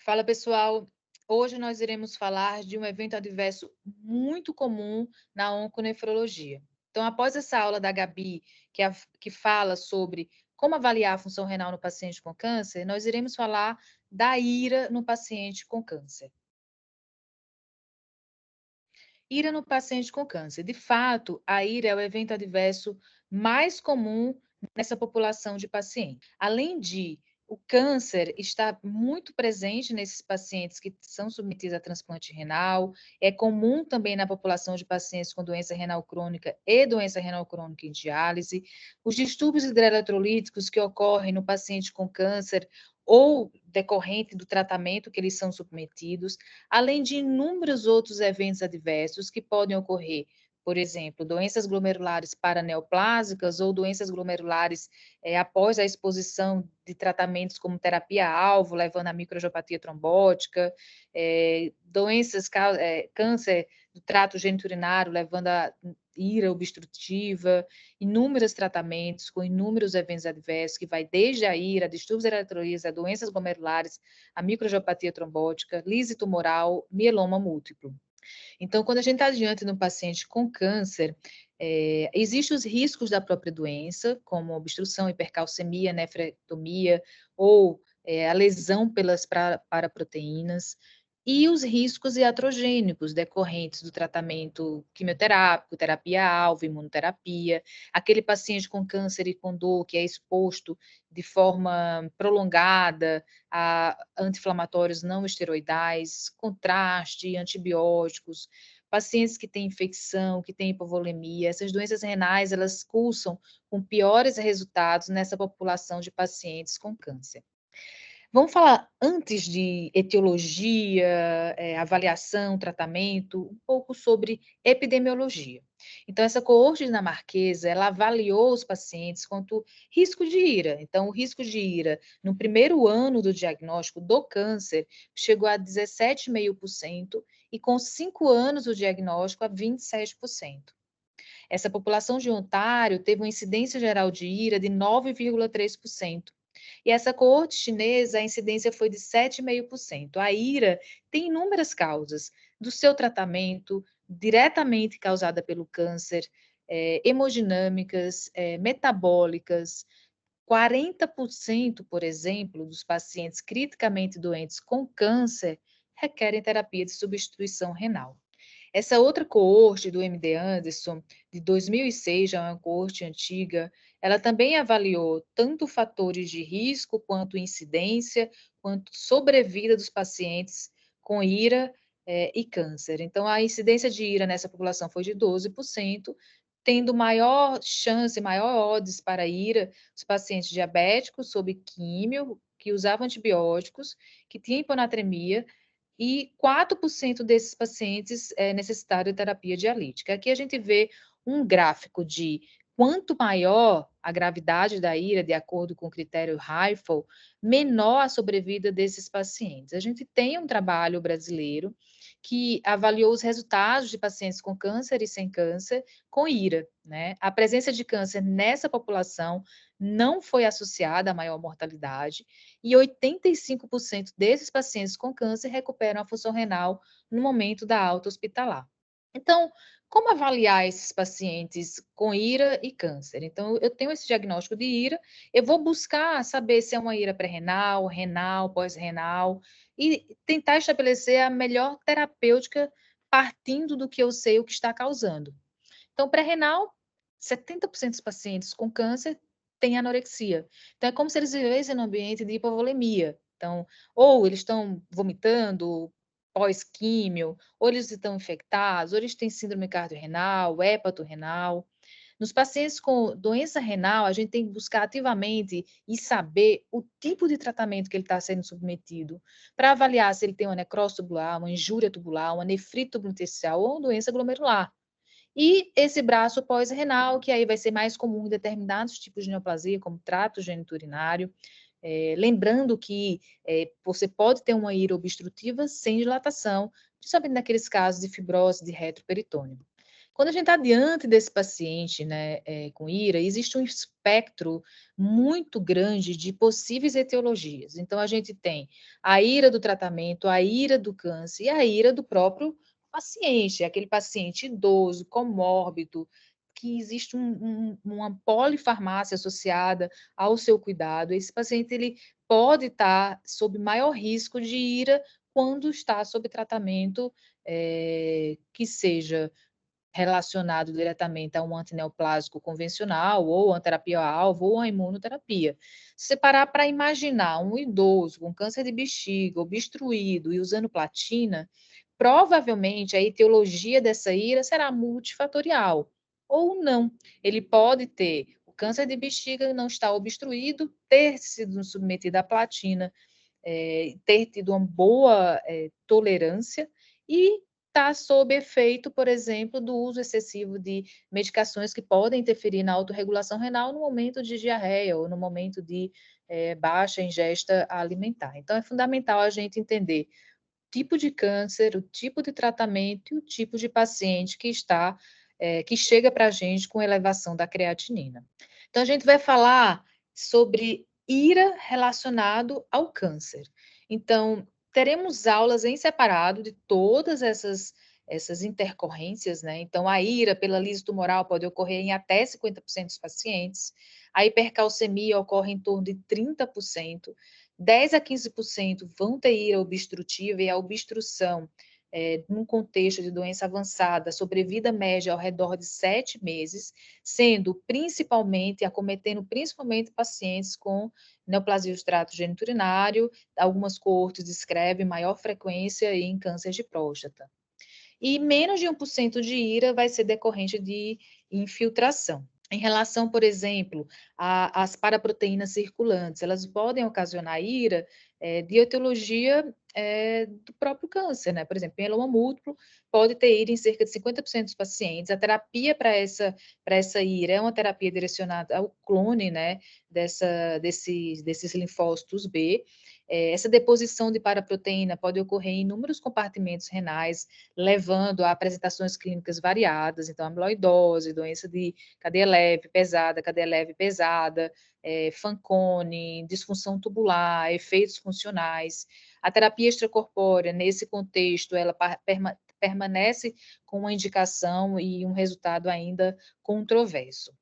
Fala pessoal, hoje nós iremos falar de um evento adverso muito comum na onconefrologia. Então, após essa aula da Gabi, que fala sobre como avaliar a função renal no paciente com câncer, nós iremos falar da ira no paciente com câncer. Ira no paciente com câncer. De fato, a ira é o evento adverso mais comum nessa população de pacientes. Além de o câncer estar muito presente nesses pacientes que são submetidos a transplante renal, é comum também na população de pacientes com doença renal crônica e doença renal crônica em diálise. Os distúrbios hidroeletrolíticos que ocorrem no paciente com câncer ou decorrente do tratamento que eles são submetidos, além de inúmeros outros eventos adversos que podem ocorrer, por exemplo, doenças glomerulares paraneoplásicas ou doenças glomerulares após a exposição de tratamentos como terapia-alvo, levando à microangiopatia trombótica, câncer do trato geniturinário, levando a ira obstrutiva, inúmeros tratamentos com inúmeros eventos adversos, que vai desde a ira, distúrbios eletrolíticos, a doenças glomerulares, a microangiopatia trombótica, lise tumoral, mieloma múltiplo. Então, quando a gente está diante de um paciente com câncer, existem os riscos da própria doença, como obstrução, hipercalcemia, nefrectomia ou a lesão pelas paraproteínas, e os riscos iatrogênicos decorrentes do tratamento quimioterápico, terapia-alvo, imunoterapia, aquele paciente com câncer e com dor que é exposto de forma prolongada a anti-inflamatórios não esteroidais, contraste, antibióticos, pacientes que têm infecção, que têm hipovolemia, essas doenças renais, elas cursam com piores resultados nessa população de pacientes com câncer. Vamos falar, antes de etiologia, avaliação, tratamento, um pouco sobre epidemiologia. Então, essa coorte dinamarquesa, ela avaliou os pacientes quanto risco de ira. Então, o risco de ira no primeiro ano do diagnóstico do câncer chegou a 17,5% e com 5 anos do diagnóstico a 27%. Essa população de Ontário teve uma incidência geral de ira de 9,3%. E essa coorte chinesa, a incidência foi de 7,5%. A ira tem inúmeras causas, do seu tratamento, diretamente causada pelo câncer, hemodinâmicas, metabólicas. 40%, por exemplo, dos pacientes criticamente doentes com câncer requerem terapia de substituição renal. Essa outra coorte do MD Anderson, de 2006, já é uma coorte antiga, ela também avaliou tanto fatores de risco, quanto incidência, quanto sobrevida dos pacientes com IRA e câncer. Então, a incidência de IRA nessa população foi de 12%, tendo maior chance, maior odds para IRA, os pacientes diabéticos sob químio, que usavam antibióticos, que tinham hiponatremia, e 4% desses pacientes necessitaram de terapia dialítica. Aqui a gente vê um gráfico de quanto maior a gravidade da ira, de acordo com o critério Haifel, menor a sobrevida desses pacientes. A gente tem um trabalho brasileiro que avaliou os resultados de pacientes com câncer e sem câncer com ira, né? A presença de câncer nessa população não foi associada a maior mortalidade, e 85% desses pacientes com câncer recuperam a função renal no momento da alta hospitalar. Então, como avaliar esses pacientes com IRA e câncer? Então, eu tenho esse diagnóstico de IRA, eu vou buscar saber se é uma IRA pré-renal, renal, pós-renal, e tentar estabelecer a melhor terapêutica partindo do que eu sei o que está causando. Então, pré-renal, 70% dos pacientes com câncer têm anorexia. Então, é como se eles vivessem num ambiente de hipovolemia. Então, ou eles estão vomitando pós-químio, ou eles estão infectados, ou eles têm síndrome cardiorrenal, hepatorrenal. Nos pacientes com doença renal, a gente tem que buscar ativamente e saber o tipo de tratamento que ele está sendo submetido, para avaliar se ele tem uma necrose tubular, uma injúria tubular, uma nefrite tubulointersticial ou uma doença glomerular. E esse braço pós-renal, que aí vai ser mais comum em determinados tipos de neoplasia, como trato geniturinário. Lembrando que você pode ter uma ira obstrutiva sem dilatação, principalmente naqueles casos de fibrose de retroperitônio. Quando a gente está diante desse paciente, né, com IRA, existe um espectro muito grande de possíveis etiologias. Então, a gente tem a IRA do tratamento, a IRA do câncer e a IRA do próprio paciente, aquele paciente idoso, comórbido, que existe uma polifarmácia associada ao seu cuidado. Esse paciente ele pode estar sob maior risco de IRA quando está sob tratamento que seja relacionado diretamente a um antineoplásico convencional, ou a terapia-alvo, ou a imunoterapia. Se você parar para imaginar um idoso com câncer de bexiga, obstruído e usando platina, provavelmente a etiologia dessa IRA será multifatorial, ou não. Ele pode ter o câncer de bexiga não estar obstruído, ter sido submetido à platina, ter tido uma boa tolerância e está sob efeito, por exemplo, do uso excessivo de medicações que podem interferir na autorregulação renal no momento de diarreia ou no momento de baixa ingesta alimentar. Então, é fundamental a gente entender o tipo de câncer, o tipo de tratamento e o tipo de paciente que está, que chega para a gente com elevação da creatinina. Então, a gente vai falar sobre IRA relacionado ao câncer. Então, teremos aulas em separado de todas essas intercorrências, né? Então, a IRA pela lise tumoral pode ocorrer em até 50% dos pacientes, a hipercalcemia ocorre em torno de 30%, 10 a 15% vão ter IRA obstrutiva e a obstrução num contexto de doença avançada, sobrevida média ao redor de 7 meses, sendo principalmente, acometendo principalmente pacientes com neoplasia do trato geniturinário, algumas coortes descrevem maior frequência em câncer de próstata. E menos de 1% de IRA vai ser decorrente de infiltração. Em relação, por exemplo, às paraproteínas circulantes, elas podem ocasionar IRA de etiologia do próprio câncer, né? Por exemplo, mieloma múltiplo pode ter IRA em cerca de 50% dos pacientes. A terapia para essa IRA é uma terapia direcionada ao clone, né, desses linfócitos B. Essa deposição de paraproteína pode ocorrer em inúmeros compartimentos renais, levando a apresentações clínicas variadas, então amiloidose, doença de cadeia leve, pesada, Fanconi, disfunção tubular, efeitos funcionais. A terapia extracorpórea, nesse contexto, ela permanece com uma indicação e um resultado ainda controverso.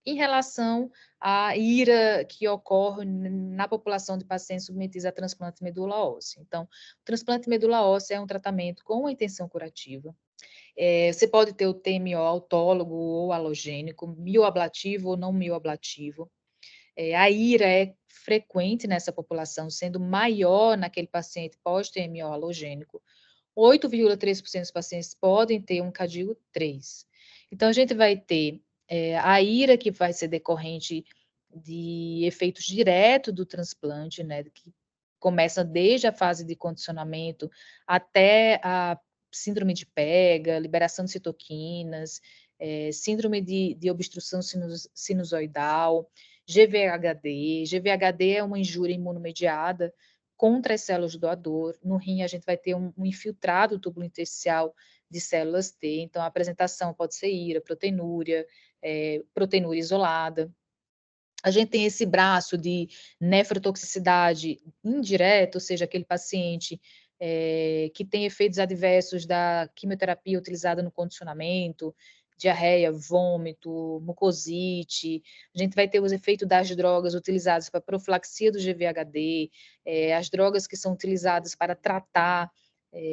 Em relação à IRA que ocorre na população de pacientes submetidos a transplante de medula óssea. Então, o transplante de medula óssea é um tratamento com a intenção curativa. Você pode ter o TMO autólogo ou halogênico, mioablativo ou não mioablativo. A IRA é frequente nessa população, sendo maior naquele paciente pós-TMO halogênico. 8,3% dos pacientes podem ter um CADIO 3. Então, a gente vai ter a IRA, que vai ser decorrente de efeitos diretos do transplante, né, que começa desde a fase de condicionamento até a síndrome de PEGA, liberação de citoquinas, síndrome de obstrução sinusoidal, GVHD. GVHD é uma injúria imunomediada contra as células do doador. No rim, a gente vai ter um infiltrado túbulo intersticial de células T. Então, a apresentação pode ser IRA, proteinúria, proteinúria isolada. A gente tem esse braço de nefrotoxicidade indireta, ou seja, aquele paciente que tem efeitos adversos da quimioterapia utilizada no condicionamento, diarreia, vômito, mucosite. A gente vai ter os efeitos das drogas utilizadas para profilaxia do GVHD, as drogas que são utilizadas para tratar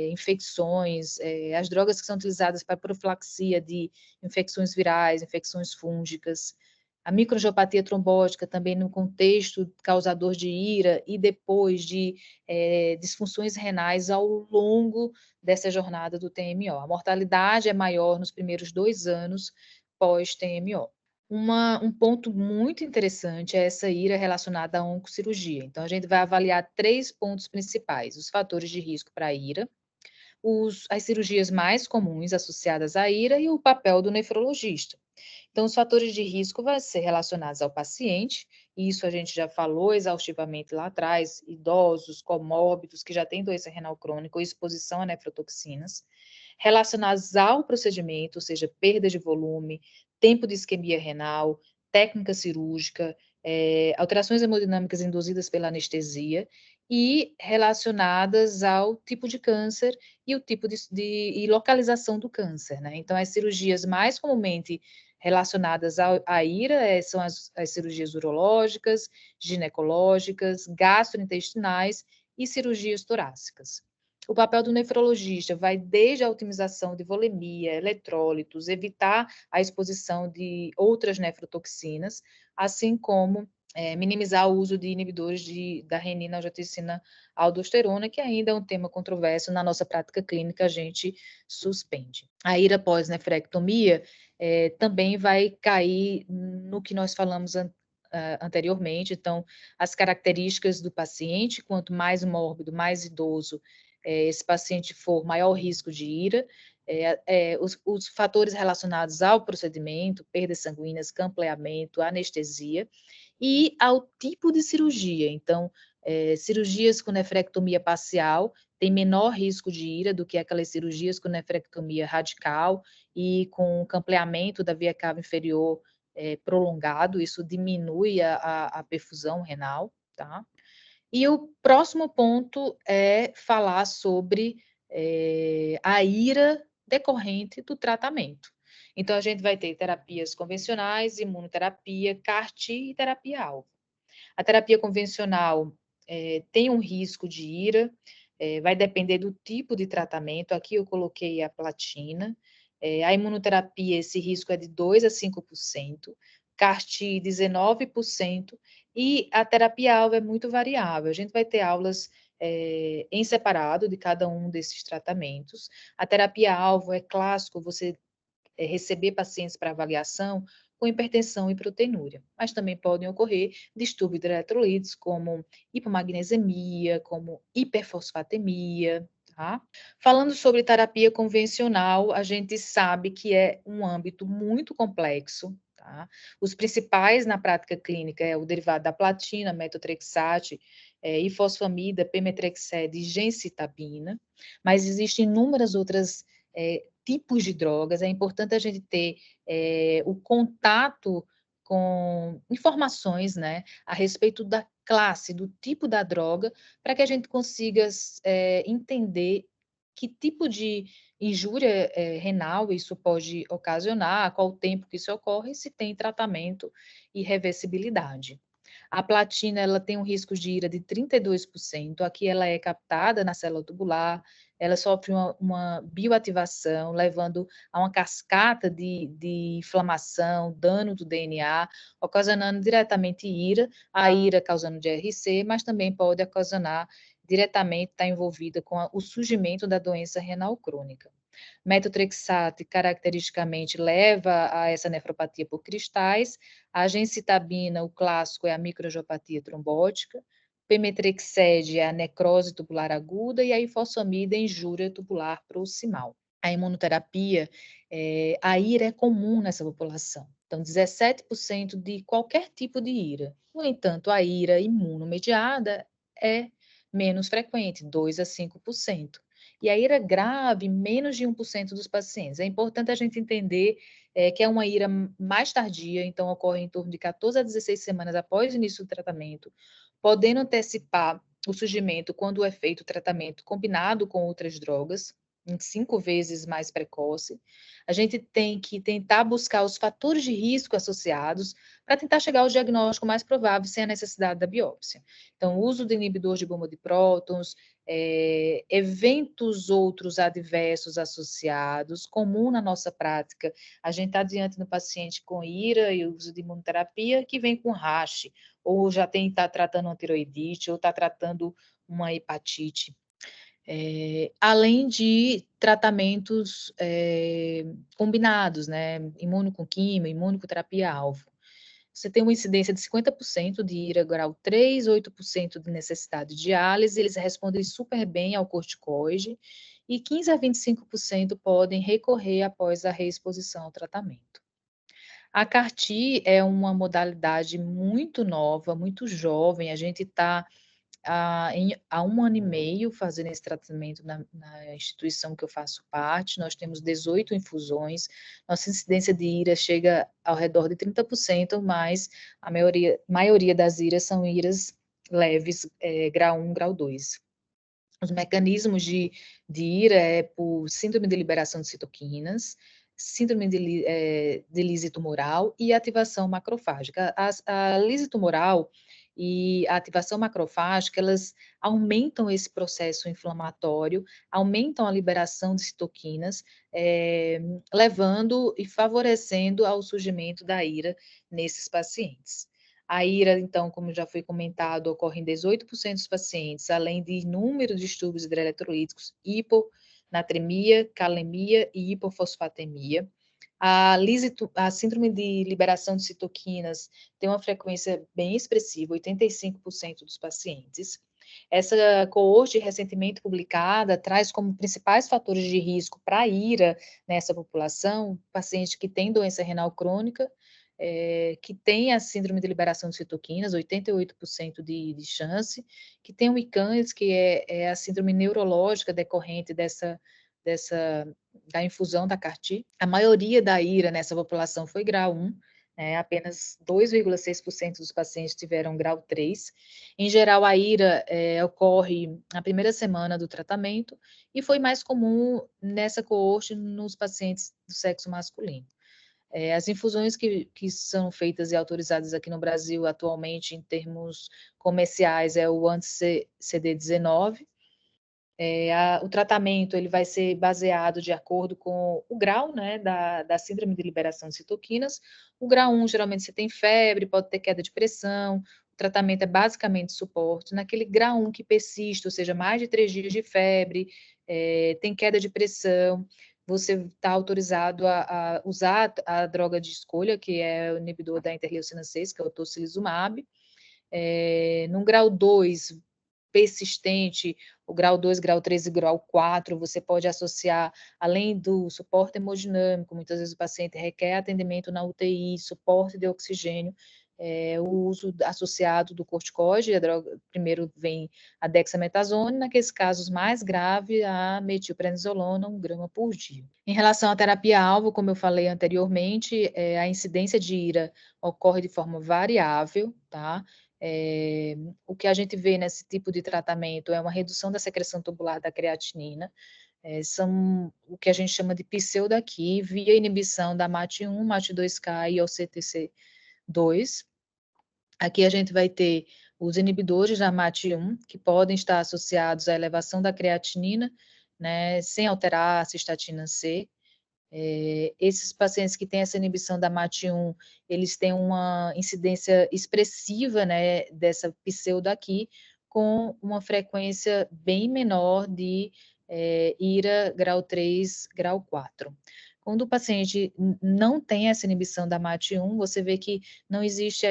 infecções, as drogas que são utilizadas para profilaxia de infecções virais, infecções fúngicas. A microangiopatia trombótica também no contexto causador de IRA e depois de disfunções renais ao longo dessa jornada do TMO. A mortalidade é maior nos primeiros 2 anos pós-TMO. Um ponto muito interessante é essa IRA relacionada à oncocirurgia. Então, a gente vai avaliar 3 pontos principais: os fatores de risco para a IRA, as cirurgias mais comuns associadas à IRA e o papel do nefrologista. Então, os fatores de risco vão ser relacionados ao paciente, e isso a gente já falou exaustivamente lá atrás, idosos, comórbidos, que já têm doença renal crônica ou exposição a nefrotoxinas, relacionados ao procedimento, ou seja, perda de volume, tempo de isquemia renal, técnica cirúrgica, alterações hemodinâmicas induzidas pela anestesia, e relacionadas ao tipo de câncer e o tipo e localização do câncer, né? Então, as cirurgias mais comumente relacionadas à IRA são as cirurgias urológicas, ginecológicas, gastrointestinais e cirurgias torácicas. O papel do nefrologista vai desde a otimização de volemia, eletrólitos, evitar a exposição de outras nefrotoxinas, assim como minimizar o uso de inibidores da renina, angiotensina, aldosterona, que ainda é um tema controverso na nossa prática clínica, a gente suspende. A IRA pós-nefrectomia também vai cair no que nós falamos anteriormente, então, as características do paciente, quanto mais mórbido, mais idoso esse paciente for, maior risco de IRA, os fatores relacionados ao procedimento, perdas sanguíneas, campleamento, anestesia, e ao tipo de cirurgia. Então, cirurgias com nefrectomia parcial têm menor risco de IRA do que aquelas cirurgias com nefrectomia radical e com campleamento da via cava inferior prolongado, isso diminui a perfusão renal, tá? E o próximo ponto é falar sobre a IRA decorrente do tratamento. Então, a gente vai ter terapias convencionais, imunoterapia, CAR-T e terapia-alvo. A terapia convencional tem um risco de IRA, vai depender do tipo de tratamento. Aqui eu coloquei a platina. A imunoterapia, esse risco é de 2 a 5%, CAR-T 19%, e a terapia-alvo é muito variável. A gente vai ter aulas em separado de cada um desses tratamentos. A terapia-alvo é clássico, você receber pacientes para avaliação com hipertensão e proteinúria, mas também podem ocorrer distúrbios de eletrolitos, como hipomagnesemia, como hiperfosfatemia, tá? Falando sobre terapia convencional, a gente sabe que é um âmbito muito complexo, tá? Os principais na prática clínica é o derivado da platina, metotrexate, ifosfamida, pemetrexed e gencitabina, mas existem inúmeras outras tipos de drogas, é importante a gente ter o contato com informações, né, a respeito da classe, do tipo da droga, para que a gente consiga entender que tipo de injúria renal isso pode ocasionar, qual o tempo que isso ocorre, e se tem tratamento e reversibilidade. A platina, ela tem um risco de IRA de 32%, aqui ela é captada na célula tubular, ela sofre uma bioativação, levando a uma cascata de inflamação, dano do DNA, ocasionando diretamente IRA, a IRA causando DRC, mas também pode ocasionar diretamente, estar envolvida com o surgimento da doença renal crônica. Metotrexate caracteristicamente leva a essa nefropatia por cristais, a gencitabina, o clássico, é a microangiopatia trombótica, pemetrexed é a necrose tubular aguda e a ifosfamida é injúria tubular proximal. A imunoterapia, a IRA é comum nessa população. Então, 17% de qualquer tipo de IRA. No entanto, a IRA imunomediada é menos frequente, 2 a 5%. E a IRA grave, menos de 1% dos pacientes. É importante a gente entender que é uma IRA mais tardia, então ocorre em torno de 14 a 16 semanas após o início do tratamento, podendo antecipar o surgimento quando é feito o tratamento combinado com outras drogas, em 5 vezes mais precoce. A gente tem que tentar buscar os fatores de risco associados para tentar chegar ao diagnóstico mais provável sem a necessidade da biópsia. Então, o uso de inibidor de bomba de prótons, eventos outros adversos associados, comum na nossa prática, a gente está diante do paciente com IRA e uso de imunoterapia que vem com rash, ou já está tratando uma tiroidite, ou está tratando uma hepatite. Além de tratamentos combinados, né? Imuno com quimio, imuno com terapia-alvo. Você tem uma incidência de 50% de IRA grau 3, 8% de necessidade de diálise, eles respondem super bem ao corticoide, e 15 a 25% podem recorrer após a reexposição ao tratamento. A CAR-T é uma modalidade muito nova, muito jovem, a gente está há 1 ano e meio fazendo esse tratamento na instituição que eu faço parte, nós temos 18 infusões, nossa incidência de IRA chega ao redor de 30%, mas a maioria das IRAs são IRAs leves, grau 1, grau 2. Os mecanismos de IRA é por síndrome de liberação de citoquinas, síndrome de lise tumoral e ativação macrofágica. A lise tumoral e a ativação macrofágica, elas aumentam esse processo inflamatório, aumentam a liberação de citoquinas, levando e favorecendo ao surgimento da IRA nesses pacientes. A IRA, então, como já foi comentado, ocorre em 18% dos pacientes, além de inúmeros distúrbios hidroeletrolíticos, hiponatremia, calemia e hipofosfatemia. A síndrome de liberação de citoquinas tem uma frequência bem expressiva, 85% dos pacientes. Essa coorte recentemente publicada traz como principais fatores de risco para a IRA nessa população, pacientes que têm doença renal crônica, que tem a síndrome de liberação de citoquinas, 88% de chance, que tem o ICANS, que é a síndrome neurológica decorrente da infusão da CAR-T. A maioria da IRA nessa população foi grau 1, apenas 2,6% dos pacientes tiveram grau 3. Em geral, a IRA ocorre na primeira semana do tratamento e foi mais comum nessa coorte nos pacientes do sexo masculino. As infusões que são feitas e autorizadas aqui no Brasil atualmente em termos comerciais é o anti-CD19. O tratamento ele vai ser baseado de acordo com o grau, né, da síndrome de liberação de citoquinas. O grau 1, geralmente você tem febre, pode ter queda de pressão, o tratamento é basicamente suporte. Naquele grau 1 que persiste, ou seja, mais de 3 dias de febre, tem queda de pressão, você está autorizado a usar a droga de escolha, que é o inibidor da interleucina 6, que é o tocilizumab. No grau 2, persistente, o grau 2, grau 3 e grau 4, você pode associar, além do suporte hemodinâmico, muitas vezes o paciente requer atendimento na UTI, suporte de oxigênio, o uso associado do corticoide, a droga, primeiro vem a dexametasona, naqueles casos mais graves, a metilprednisolona, 1 grama por dia. Em relação à terapia-alvo, como eu falei anteriormente, a incidência de IRA ocorre de forma variável, tá? O que a gente vê nesse tipo de tratamento é uma redução da secreção tubular da creatinina, são o que a gente chama de pseudo-AQI, via inibição da MAT1, MAT2K e OCTC2. Aqui a gente vai ter os inibidores da MAT1, que podem estar associados à elevação da creatinina, né, sem alterar a cistatina C. Esses pacientes que têm essa inibição da MAT1, eles têm uma incidência expressiva, né, dessa pseudo aqui, com uma frequência bem menor de IRA grau 3, grau 4. Quando o paciente não tem essa inibição da MAT1, você vê que não existe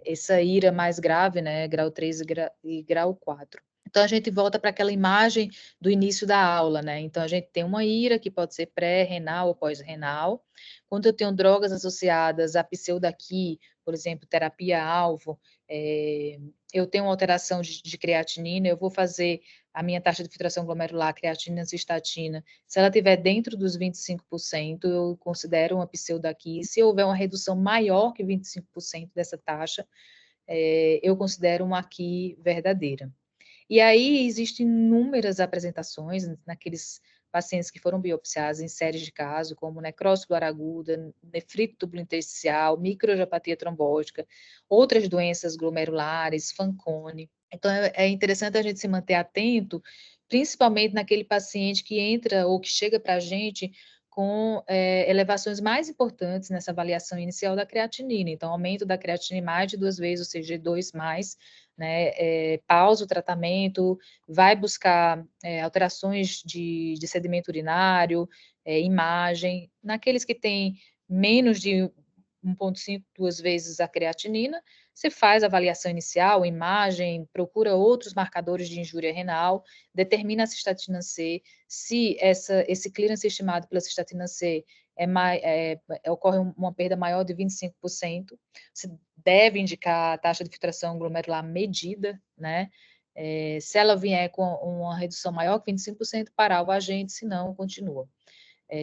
essa IRA mais grave, né, grau 3 e grau 4. Então, a gente volta para aquela imagem do início da aula, né? Então, a gente tem uma IRA, que pode ser pré-renal ou pós-renal. Quando eu tenho drogas associadas à pseudaqui, por exemplo, terapia-alvo, eu tenho uma alteração de creatinina, eu vou fazer a minha taxa de filtração glomerular, creatinina, cistatina. Se ela estiver dentro dos 25%, eu considero uma pseudaqui. Se houver uma redução maior que 25% dessa taxa, eu considero uma aqui verdadeira. E aí existem inúmeras apresentações naqueles pacientes que foram biopsiados em séries de casos, como necrose tubular aguda, nefrite tubulointersticial, microangiopatia trombótica, outras doenças glomerulares, Fanconi. Então, é interessante a gente se manter atento, principalmente naquele paciente que entra ou que chega para a gente com elevações mais importantes nessa avaliação inicial da creatinina. Então, aumento da creatinina mais de 2 vezes, ou seja, 2 mais, né, pausa o tratamento, vai buscar alterações de sedimento urinário, imagem. Naqueles que têm menos de 1,5, 2 vezes a creatinina, você faz a avaliação inicial, imagem, procura outros marcadores de injúria renal, determina a cistatina C, se esse clearance estimado pela cistatina C ocorre uma perda maior de 25%, você deve indicar a taxa de filtração glomerular medida, né? Se ela vier com uma redução maior que 25%, parar o agente, se não, continua.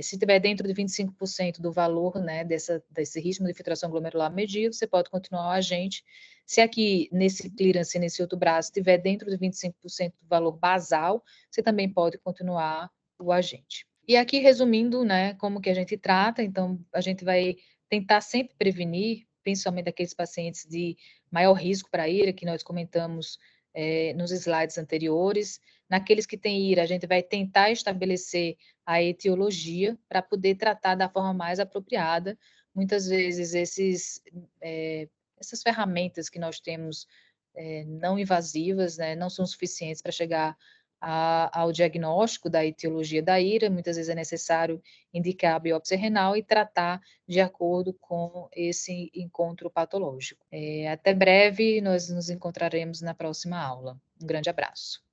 Se estiver dentro de 25% do valor, né, desse ritmo de filtração glomerular medido, você pode continuar o agente. Se aqui, nesse clearance, nesse outro braço, estiver dentro de 25% do valor basal, você também pode continuar o agente. E aqui, resumindo, né, como que a gente trata, então, a gente vai tentar sempre prevenir, principalmente aqueles pacientes de maior risco para a IRA, que nós comentamos nos slides anteriores. Naqueles que têm IRA, a gente vai tentar estabelecer a etiologia para poder tratar da forma mais apropriada. Muitas vezes essas ferramentas que nós temos não invasivas, né, não são suficientes para chegar ao diagnóstico da etiologia da IRA, muitas vezes é necessário indicar a biópsia renal e tratar de acordo com esse encontro patológico. Até breve, nós nos encontraremos na próxima aula. Um grande abraço.